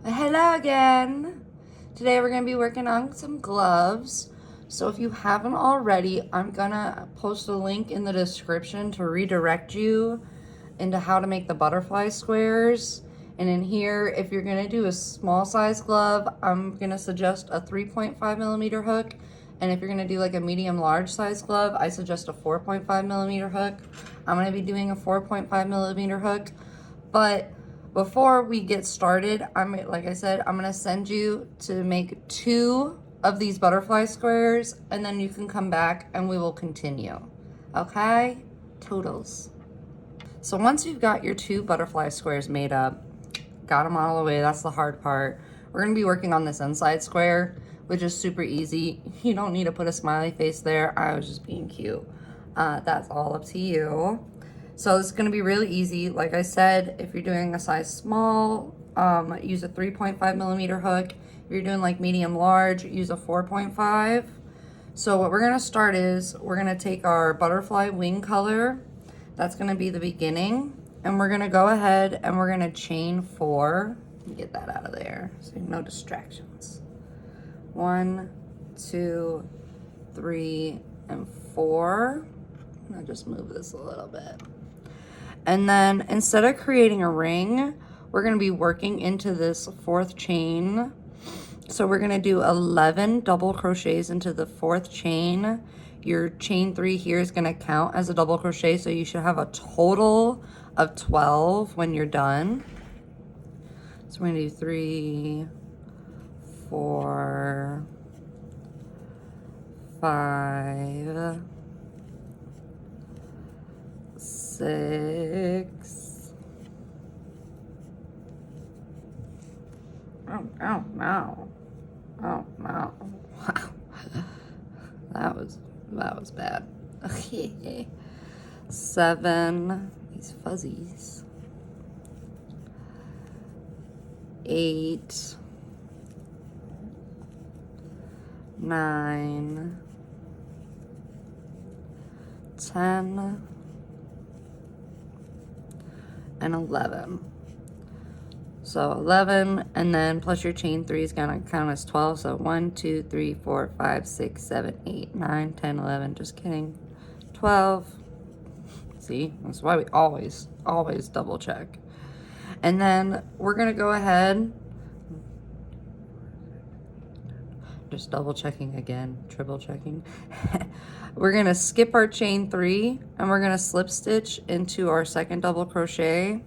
Hello again. Today we're going to be working on some gloves. So if you haven't already, I'm going to post a link in the description to redirect you into how to make the butterfly squares. And in here, if you're going to do a small size glove, I'm going to suggest a 3.5 millimeter hook. And if you're going to do like a medium large size glove, I suggest a 4.5 millimeter hook. I'm going to be doing a 4.5 millimeter hook, but before we get started, like I said, I'm gonna send you to make 2 of these butterfly squares, and then you can come back and we will continue. Okay? Toodles. So once you've got your 2 butterfly squares made up, got them all the way, that's the hard part. We're gonna be working on this inside square, which is super easy. You don't need to put a smiley face there. I was just being cute. That's all up to you. So it's gonna be really easy. Like I said, if you're doing a size small, use a 3.5 millimeter hook. If you're doing like medium large, use a 4.5. So what we're gonna start is, we're gonna take our butterfly wing color. That's gonna be the beginning. And we're gonna go ahead and we're gonna chain 4. Let me get that out of there, so no distractions. 1, 2, 3, and 4. I'll just move this a little bit. And then instead of creating a ring, we're gonna be working into this 4th chain. So we're gonna do 11 double crochets into the 4th chain. Your chain 3 here is gonna count as a double crochet, so you should have a total of 12 when you're done. So we're gonna do 3, 4, 5, 6. Oh no. Oh no. Wow. That was bad. Okay. 7. These fuzzies. 8. 9. 10. And 11. So 11, and then plus your chain 3 is gonna count as 12. So 1, 2, 3, 4, 5, 6, 7, 8, 9, 10, 11. Just kidding. 12. See, that's why we always double check. And then we're gonna go ahead, just double checking again, triple checking. We're gonna skip our chain 3 and we're gonna slip stitch into our 2nd double crochet.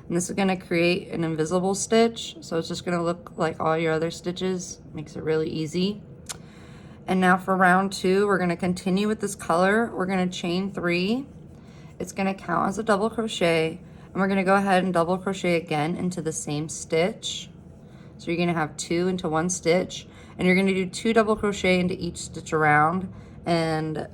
And this is gonna create an invisible stitch. So it's just gonna look like all your other stitches. Makes it really easy. And now for round 2, we're gonna continue with this color. We're gonna chain 3. It's gonna count as a double crochet. And we're gonna go ahead and double crochet again into the same stitch. So you're gonna have 2 into 1 stitch. And you're gonna do 2 double crochet into each stitch around. And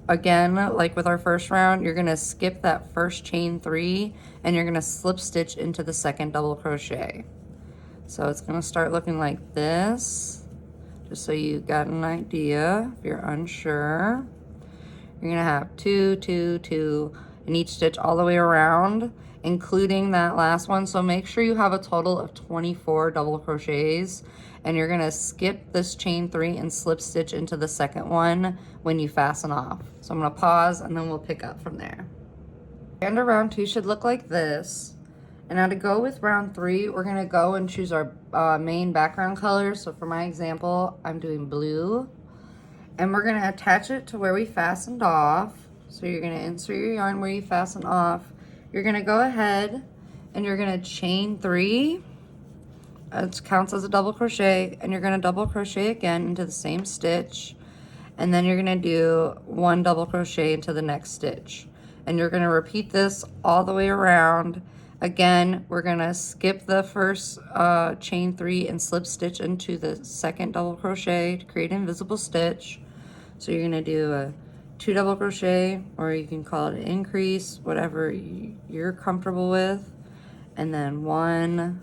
again, like with our first round, you're gonna skip that first chain 3 and you're gonna slip stitch into the 2nd double crochet. So it's gonna start looking like this, just so you got an idea if you're unsure. You're gonna have 2, 2, 2 in each stitch all the way around, including that last one. So make sure you have a total of 24 double crochets, and you're gonna skip this chain 3 and slip stitch into the 2nd one when you fasten off. So I'm gonna pause and then we'll pick up from there. And round 2 should look like this. And now to go with round 3, we're gonna go and choose our main background color. So for my example, I'm doing blue. And we're gonna attach it to where we fastened off. So you're gonna insert your yarn where you fasten off. You're gonna go ahead and you're gonna chain 3. It counts as a double crochet, and you're gonna double crochet again into the same stitch, and then you're gonna do 1 double crochet into the next stitch, and you're gonna repeat this all the way around. Again, we're gonna skip the first chain 3 and slip stitch into the 2nd double crochet to create an invisible stitch. So you're gonna do a 2 double crochet, or you can call it an increase, whatever you're comfortable with, and then 1.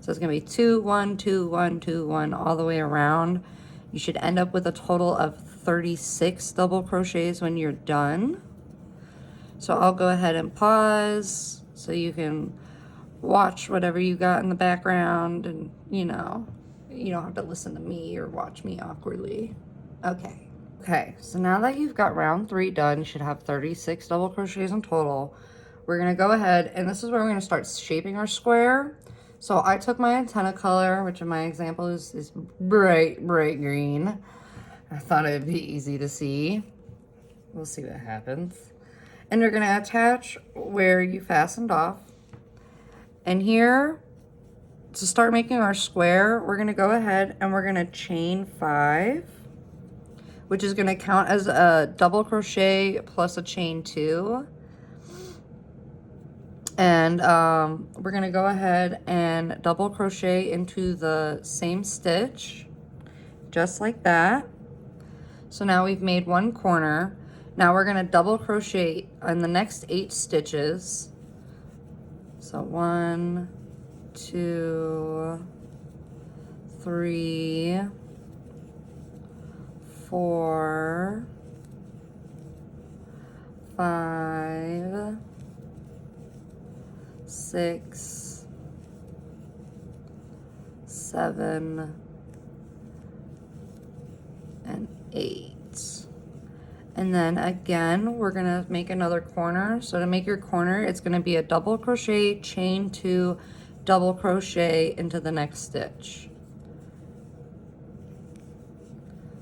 So it's gonna be 2, 1, 2, 1, 2, 1 all the way around. You should end up with a total of 36 double crochets when you're done. So I'll go ahead and pause so you can watch whatever you got in the background, and you know, you don't have to listen to me or watch me awkwardly. Okay, so now that you've got round 3 done, you should have 36 double crochets in total. We're gonna go ahead, and this is where we're gonna start shaping our square. So I took my antenna color, which in my example is bright green. I thought it'd be easy to see. We'll see what happens. And you're gonna attach where you fastened off. And here, to start making our square, we're gonna go ahead and we're gonna chain 5, which is gonna count as a double crochet plus a chain 2. And we're gonna go ahead and double crochet into the same stitch, just like that. So now we've made one corner. Now we're gonna double crochet on the next 8 stitches. So 1, 2, 3, 4, 5, 6, 7, and 8. And then again, we're gonna make another corner. So to make your corner, it's gonna be a double crochet, chain 2, double crochet into the next stitch.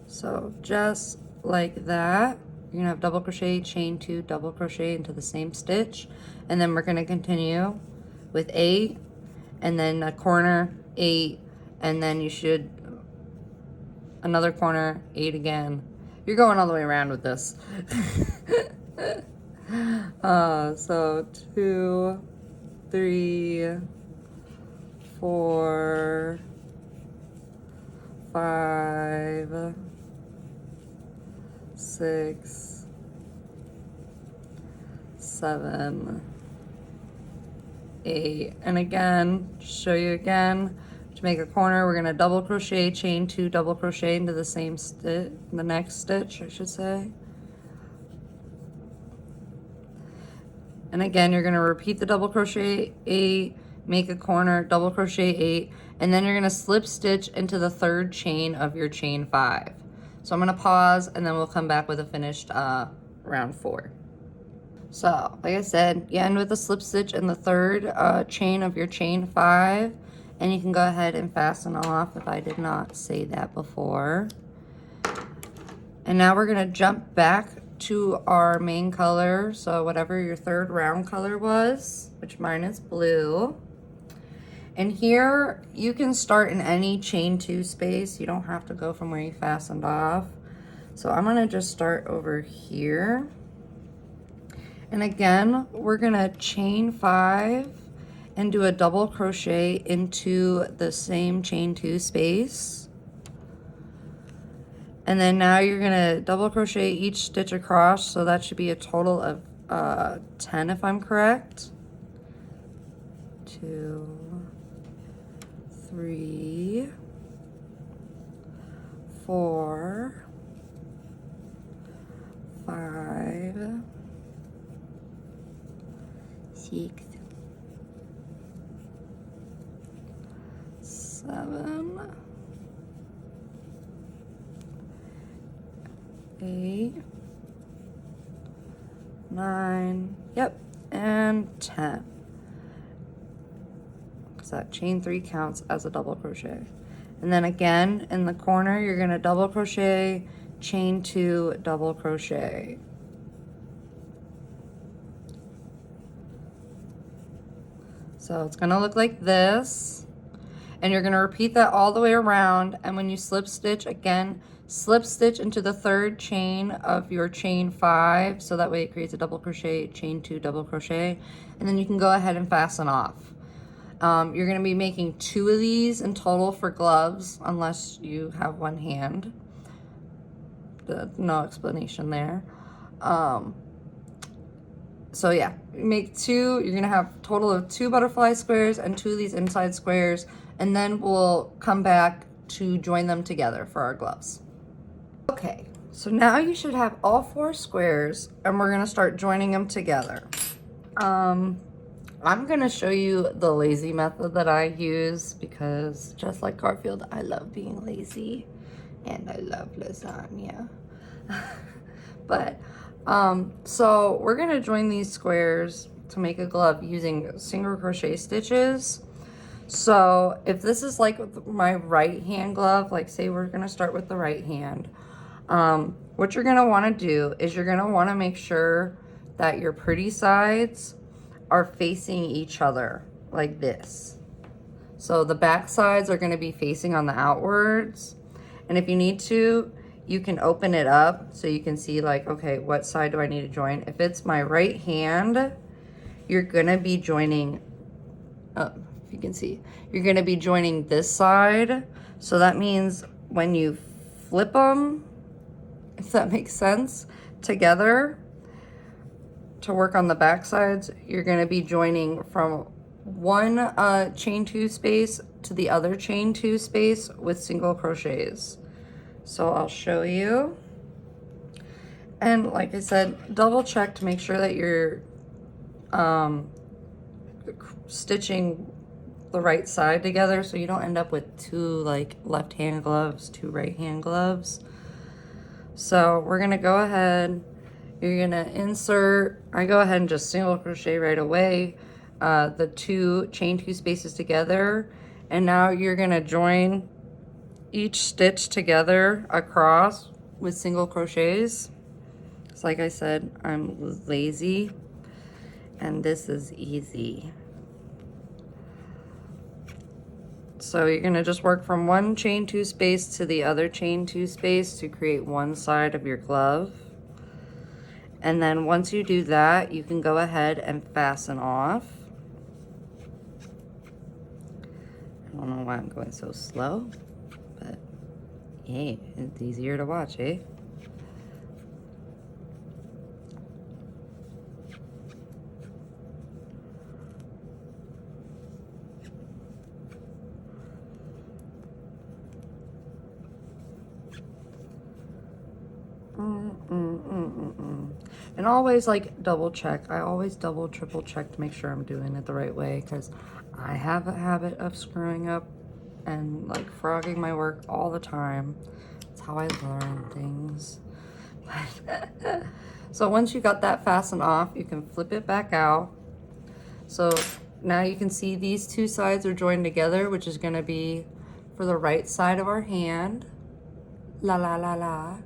So just like that, you're gonna have double crochet, chain 2, double crochet into the same stitch. And then we're gonna continue with 8, and then a corner, 8, and then you should, another corner, 8 again. You're going all the way around with this. So 2, 3, 4, 5, 6, 7, 8, and again, just show you again, to make a corner, we're gonna double crochet, chain 2, double crochet into the same stitch, the next stitch, I should say. And again, you're gonna repeat the double crochet 8, make a corner, double crochet 8, and then you're gonna slip stitch into the 3rd chain of your chain 5. So I'm gonna pause, and then we'll come back with a finished round 4. So, like I said, you end with a slip stitch in the 3rd chain of your chain 5, and you can go ahead and fasten off if I did not say that before. And now we're gonna jump back to our main color, so whatever your 3rd round color was, which mine is blue. And here, you can start in any chain 2 space. You don't have to go from where you fastened off. So I'm gonna just start over here. And again, we're gonna chain 5 and do a double crochet into the same chain 2 space. And then now you're gonna double crochet each stitch across, so that should be a total of 10 if I'm correct. 2, 3, 4, 5, 6, 7, 8, 9, yep, and 10. Because that chain 3 counts as a double crochet. And then again, in the corner, you're gonna double crochet, chain 2, double crochet. So it's gonna look like this. And you're gonna repeat that all the way around, and when you slip stitch, again, slip stitch into the 3rd chain of your chain 5, so that way it creates a double crochet, chain 2, double crochet, and then you can go ahead and fasten off. You're gonna be making 2 of these in total for gloves, unless you have one hand. No explanation there. So yeah, make 2, you're gonna have a total of 2 butterfly squares and 2 of these inside squares, and then we'll come back to join them together for our gloves. Okay, so now you should have all 4 squares, and we're gonna start joining them together. I'm gonna show you the lazy method that I use because just like Garfield, I love being lazy and I love lasagna. But, so we're gonna join these squares to make a glove using single crochet stitches. So if this is like my right hand glove, like say we're gonna start with the right hand, what you're gonna wanna do is you're gonna wanna make sure that your pretty sides are facing each other like this. So the back sides are gonna be facing on the outwards. And if you need to, you can open it up so you can see like, okay, what side do I need to join? If it's my right hand, you're gonna be joining, if you can see, you're gonna be joining this side. So that means when you flip them, if that makes sense, together to work on the back sides, you're gonna be joining from one chain 2 space to the other chain 2 space with single crochets. So I'll show you. And like I said, double check to make sure that you're stitching the right side together so you don't end up with two like left hand gloves, two right hand gloves. So we're gonna go ahead, you're gonna insert, I go ahead and just single crochet right away, the two chain 2 spaces together, and now you're gonna join each stitch together across with single crochets. So like I said, I'm lazy and this is easy. So you're gonna just work from one chain 2 space to the other chain 2 space to create one side of your glove. And then once you do that, you can go ahead and fasten off. I don't know why I'm going so slow, but hey, it's easier to watch, eh? And always like double check. I always double, triple check to make sure I'm doing it the right way because I have a habit of screwing up and like frogging my work all the time. That's how I learn things. So once you got that fastened off, you can flip it back out. So now you can see these two sides are joined together, which is gonna be for the right side of our hand. La la la la.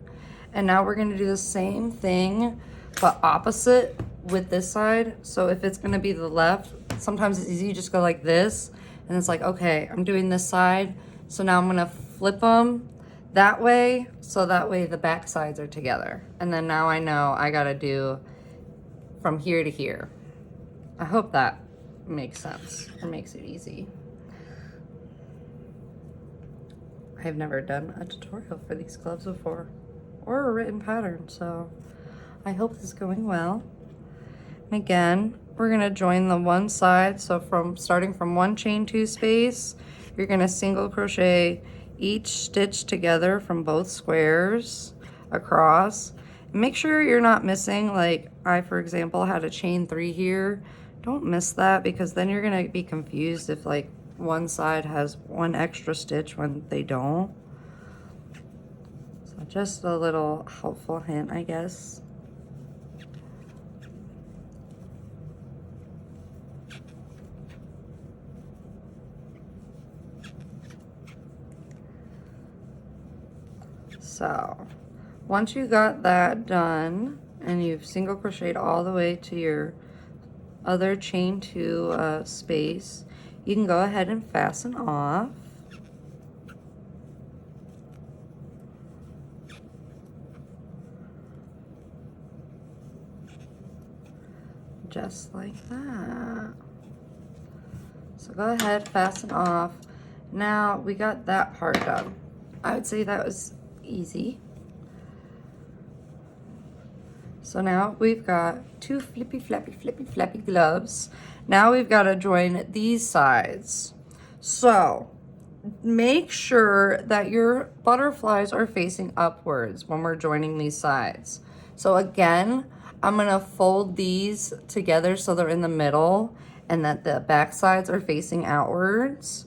And now we're gonna do the same thing, but opposite with this side. So if it's gonna be the left, sometimes it's easy, you just go like this, and it's like, okay, I'm doing this side, so now I'm gonna flip them that way, so that way the back sides are together. And then now I know I gotta do from here to here. I hope that makes sense or makes it easy. I've never done a tutorial for these gloves before, or a written pattern, so I hope this is going well. And again, we're gonna join the one side, so from starting from one chain 2 space, you're gonna single crochet each stitch together from both squares across. Make sure you're not missing, like I, for example, had a chain 3 here. Don't miss that because then you're gonna be confused if like one side has one extra stitch when they don't. So just a little helpful hint, I guess. So once you got that done and you've single crocheted all the way to your other chain 2 space, you can go ahead and fasten off. Just like that. So go ahead, fasten off. Now we got that part done. I would say that was easy. So now we've got two flippy, flappy gloves. Now we've got to join these sides. So make sure that your butterflies are facing upwards when we're joining these sides. So again, I'm gonna fold these together so they're in the middle, and that the back sides are facing outwards.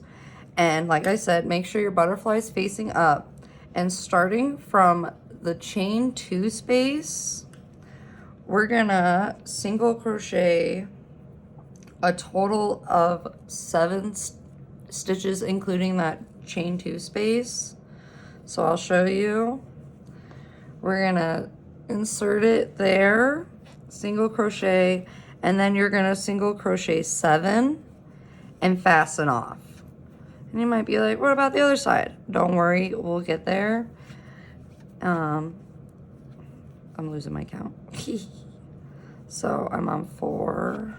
And like I said, make sure your butterfly is facing up. And starting from the chain 2 space, we're gonna single crochet a total of 7 stitches, including that chain 2 space. So I'll show you. We're gonna insert it there, single crochet, and then you're gonna single crochet 7 and fasten off. And you might be like, what about the other side? Don't worry, we'll get there. I'm losing my count. So I'm on 4,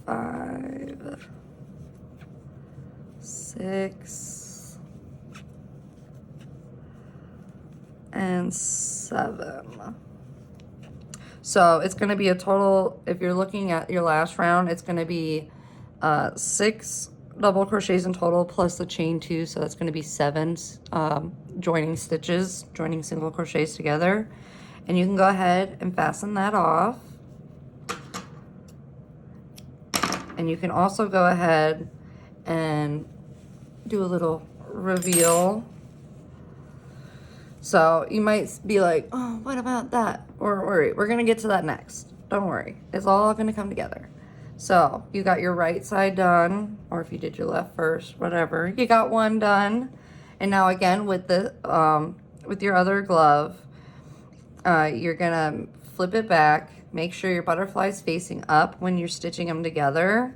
5, 6, and 7. So it's going to be a total, if you're looking at your last round, it's going to be 6 double crochets in total plus the chain 2, so that's going to be 7 joining stitches, joining single crochets together. And you can go ahead and fasten that off. And you can also go ahead and do a little reveal. So you might be like, oh, what about that? Or worry, we're gonna get to that next. Don't worry, it's all gonna come together. So you got your right side done, or if you did your left first, whatever. You got one done. And now again with the with your other glove, you're gonna flip it back. Make sure your butterfly's facing up when you're stitching them together.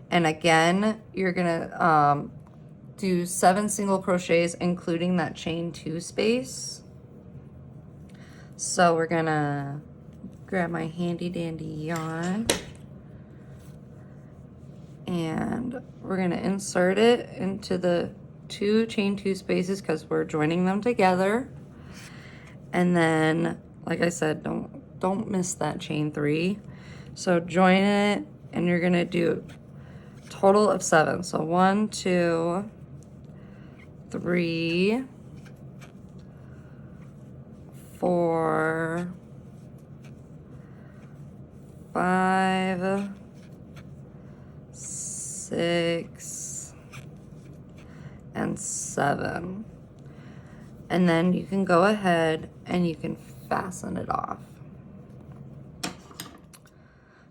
And again, you're gonna do 7 single crochets, including that chain 2 space. So we're gonna grab my handy dandy yarn, and we're gonna insert it into the 2 chain 2 spaces because we're joining them together. And then, like I said, don't miss that chain 3. So join it, and you're gonna do a total of 7. So 1, 2, 3, 4, 5, 6, and 7. And then you can go ahead and you can fasten it off.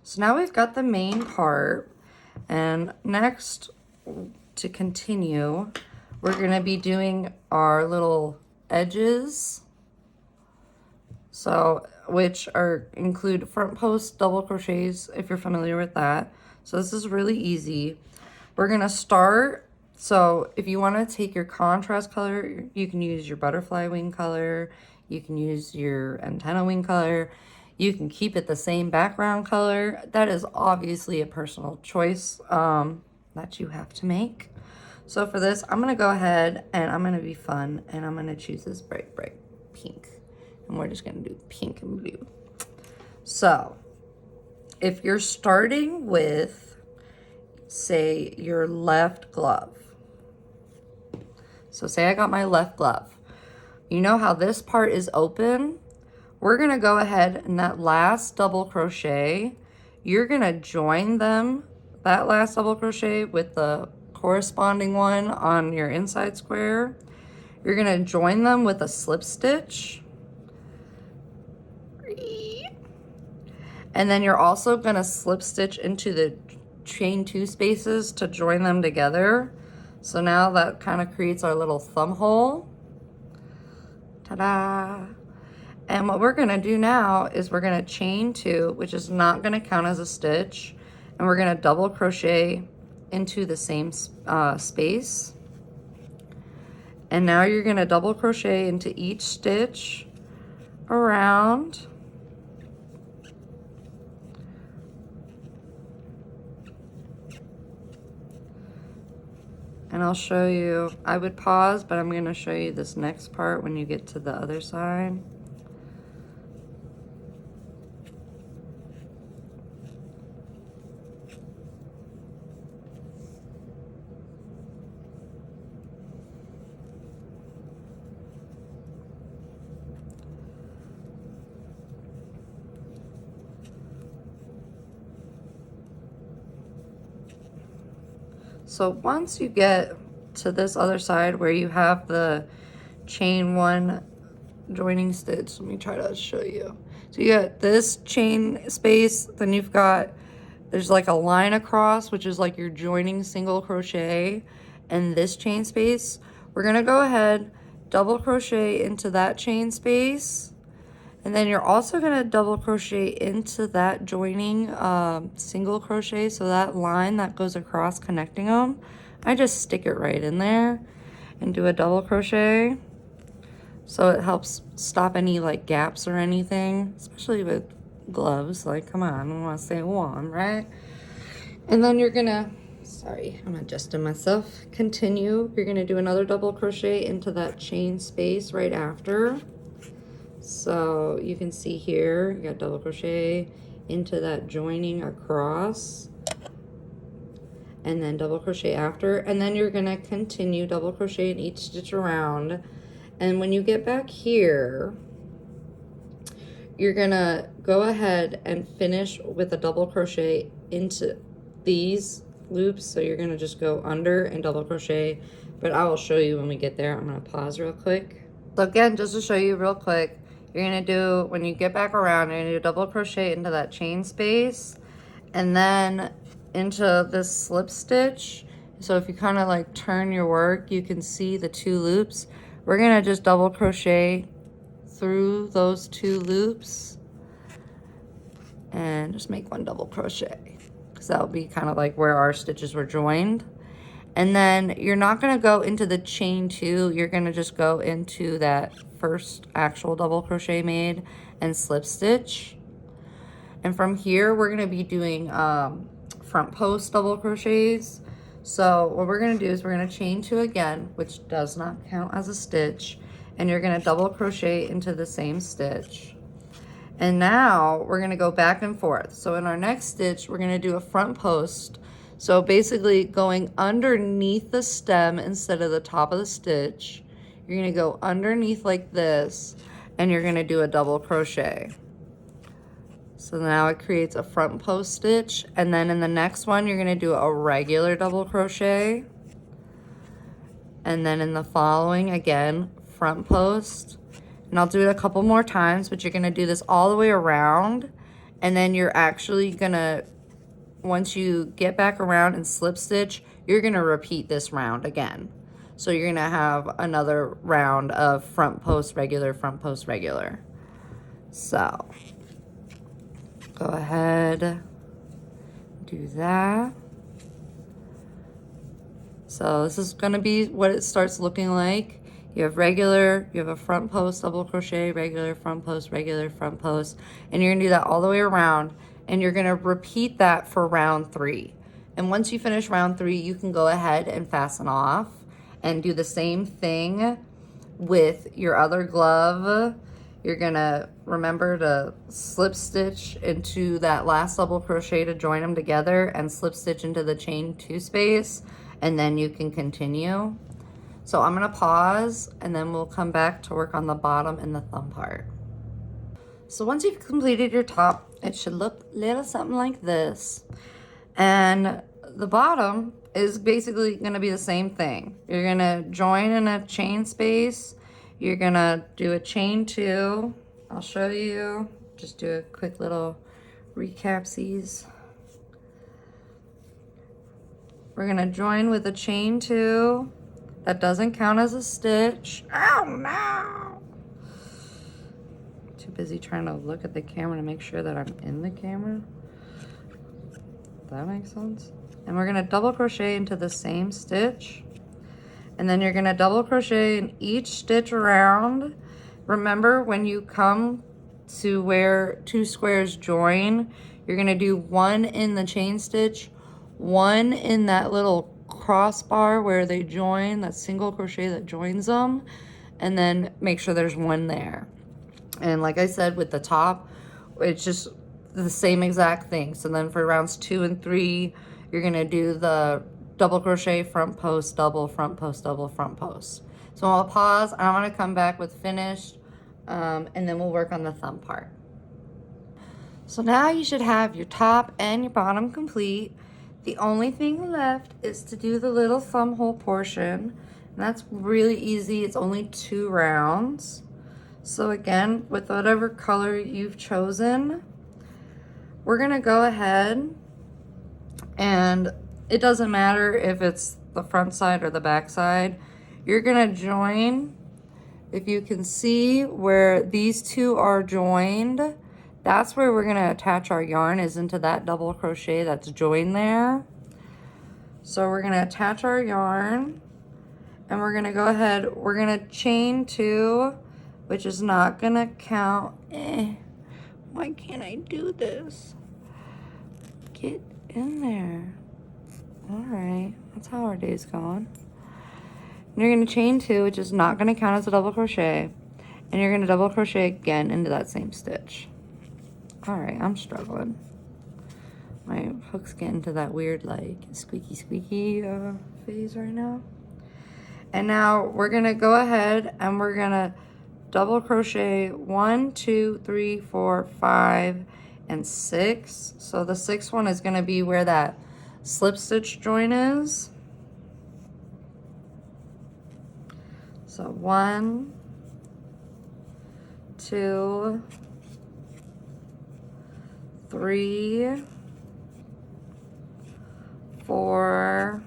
So now we've got the main part, and next, to continue, we're going to be doing our little edges, so which include front post double crochets, if you're familiar with that. So this is really easy. We're going to start, so if you want to take your contrast color, you can use your butterfly wing color, you can use your antenna wing color, you can keep it the same background color. That is obviously a personal choice that you have to make. So for this, I'm going to go ahead and I'm going to be fun, and I'm going to choose this bright pink. And we're just going to do pink and blue. So if you're starting with, say, your left glove. So say I got my left glove. You know how this part is open? We're going to go ahead and that last double crochet, you're going to join them, that last double crochet with the corresponding one on your inside square. You're going to join them with a slip stitch. And then you're also going to slip stitch into the chain 2 spaces to join them together. So now that kind of creates our little thumb hole. Ta-da! And what we're going to do now is we're going to chain 2, which is not going to count as a stitch, and we're going to double crochet into the same space. And now you're going to double crochet into each stitch around. And I'll show you, I would pause, but I'm going to show you this next part when you get to the other side. So once you get to this other side where you have the chain 1 joining stitch, let me try to show you. So you got this chain space, then you've got, there's like a line across, which is like your joining single crochet, and this chain space. We're gonna go ahead, double crochet into that chain space, and then you're also gonna double crochet into that joining single crochet. So that line that goes across connecting them, I just stick it right in there and do a double crochet. So it helps stop any like gaps or anything, especially with gloves. Like, come on, I wanna stay warm, right? And then you're gonna, sorry, I'm adjusting myself. Continue, you're gonna do another double crochet into that chain space right after. So you can see here, you got double crochet into that joining across, and then double crochet after, and then you're gonna continue double crochet in each stitch around. And when you get back here, you're gonna go ahead and finish with a double crochet into these loops. So you're gonna just go under and double crochet, but I will show you when we get there. I'm gonna pause real quick. So again, just to show you real quick, you're gonna do, when you get back around, you're gonna do double crochet into that chain space and then into this slip stitch. So if you kind of like turn your work, you can see the 2 loops. We're gonna just double crochet through those 2 loops and just make 1 double crochet, because that'll be kind of like where our stitches were joined. And then you're not gonna go into the chain 2, you're gonna just go into that first actual double crochet made and slip stitch. And from here, we're gonna be doing front post double crochets. So what we're gonna do is we're gonna chain 2 again, which does not count as a stitch, and you're gonna double crochet into the same stitch. And now we're gonna go back and forth. So in our next stitch, we're gonna do a front post. So basically going underneath the stem instead of the top of the stitch. You're gonna go underneath like this, and you're gonna do a double crochet. So now it creates a front post stitch, and then in the next one, you're gonna do a regular double crochet. And then in the following, again, front post. And I'll do it a couple more times, but you're gonna do this all the way around, and then you're actually gonna, once you get back around and slip stitch, you're gonna repeat this round again. So you're gonna have another round of front post regular, front post regular. So go ahead, do that. So this is gonna be what it starts looking like. You have regular, you have a front post, double crochet, regular, front post, regular, front post, and you're gonna do that all the way around, and you're gonna repeat that for round 3. And once you finish round 3, you can go ahead and fasten off and do the same thing with your other glove. You're gonna remember to slip stitch into that last double crochet to join them together and slip stitch into the chain 2 space, and then you can continue. So I'm gonna pause and then we'll come back to work on the bottom and the thumb part. So once you've completed your top, it should look a little something like this. And the bottom is basically gonna be the same thing. You're gonna join in a chain space. You're gonna do a chain 2. I'll show you, just do a quick little recapsies. We're gonna join with a chain 2. That doesn't count as a stitch. Oh no! Too busy trying to look at the camera to make sure that I'm in the camera. That makes sense. And we're gonna double crochet into the same stitch. And then you're gonna double crochet in each stitch around. Remember, when you come to where 2 squares join, you're gonna do 1 in the chain stitch, 1 in that little crossbar where they join, that single crochet that joins them, and then make sure there's 1 there. And like I said, with the top, it's just the same exact thing. So then for rounds 2 and 3, you're gonna do the double crochet, front post, double, front post, double, front post. So I'll pause, and I'm gonna come back with finished, and then we'll work on the thumb part. So now you should have your top and your bottom complete. The only thing left is to do the little thumb hole portion. And that's really easy. It's only 2 rounds. So again, with whatever color you've chosen, we're gonna go ahead, and it doesn't matter if it's the front side or the back side. You're gonna join, if you can see where these two are joined, that's where we're gonna attach our yarn, is into that double crochet that's joined there. So we're gonna attach our yarn, and we're gonna go ahead, we're gonna chain 2, which is not gonna count. Why can't I do this? Get in there. All right, that's how our day's going. And you're gonna chain 2, which is not gonna count as a double crochet, and you're gonna double crochet again into that same stitch. All right, I'm struggling. My hook's getting to that weird like squeaky phase right now. And now we're gonna go ahead and we're gonna double crochet 1, 2, 3, 4, 5, and 6. So the 6th one is gonna be where that slip stitch join is. So 1, 2, 3, 4,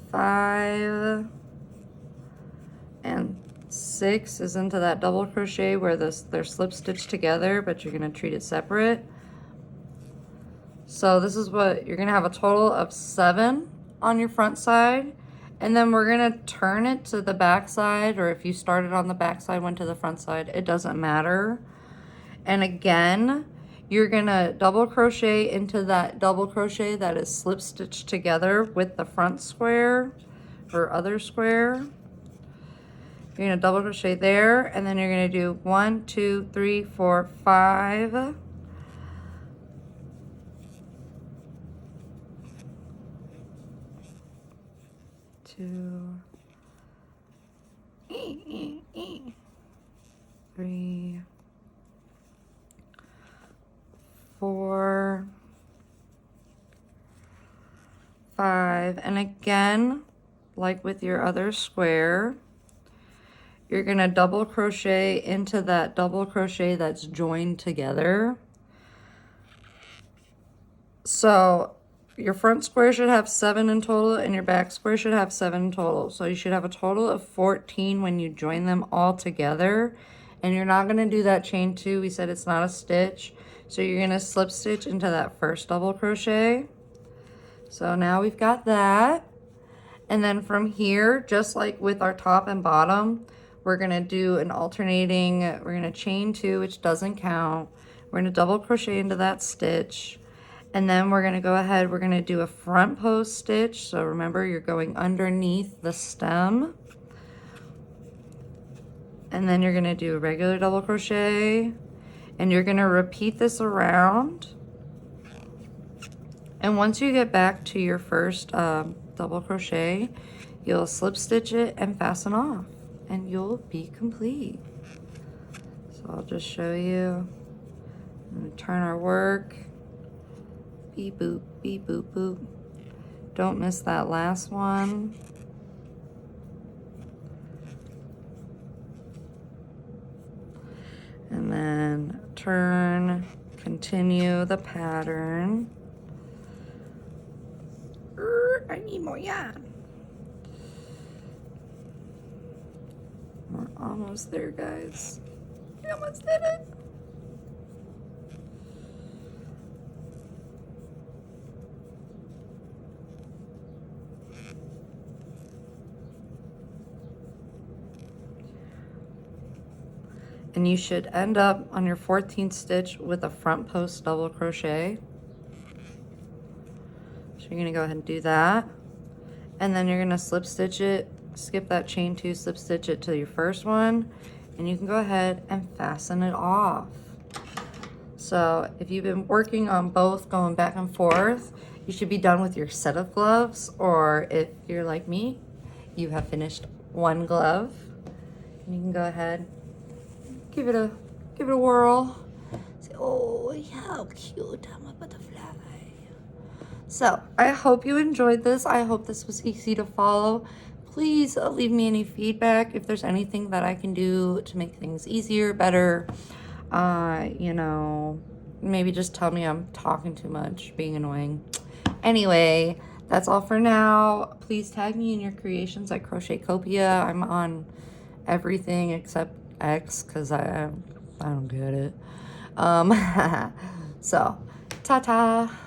5, and 6 is into that double crochet where they're slip stitched together, but you're gonna treat it separate. So this is what you're gonna have, a total of 7 on your front side, and then we're gonna turn it to the back side, or if you started on the back side, went to the front side, it doesn't matter. And again, you're gonna double crochet into that double crochet that is slip stitched together with the front square or other square. You're gonna double crochet there, and then you're gonna do 1, 2, 3, 4, 5. Three, 4, 5, and again, like with your other square, you're gonna double crochet into that double crochet that's joined together. So your front square should have 7 in total, and your back square should have 7 in total. So you should have a total of 14 when you join them all together. And you're not gonna do that chain 2. We said it's not a stitch. So you're gonna slip stitch into that first double crochet. So now we've got that. And then from here, just like with our top and bottom, we're gonna do an alternating, we're gonna chain 2, which doesn't count. We're gonna double crochet into that stitch. And then we're gonna go ahead, we're gonna do a front post stitch. So remember, you're going underneath the stem. And then you're gonna do a regular double crochet, and you're gonna repeat this around. And once you get back to your first double crochet, you'll slip stitch it and fasten off, and you'll be complete. So I'll just show you. I'm gonna turn our work. Beep boop, beep boop boop. Don't miss that last one. And then turn, continue the pattern. I need more yarn. We're almost there, guys. We almost did it. And you should end up on your 14th stitch with a front post double crochet. So you're gonna go ahead and do that. And then you're gonna slip stitch it, skip that chain 2, slip stitch it to your first one, and you can go ahead and fasten it off. So if you've been working on both, going back and forth, you should be done with your set of gloves, or if you're like me, you have finished one glove, and you can go ahead, give it a whirl. Say, oh, how cute, I'm a butterfly. So I hope you enjoyed this. I hope this was easy to follow. Please leave me any feedback if there's anything that I can do to make things easier, better. You know, maybe just tell me I'm talking too much, being annoying. Anyway, that's all for now. Please tag me in your creations at Crochetcopia. I'm on everything except X because I don't get it. So, ta-ta.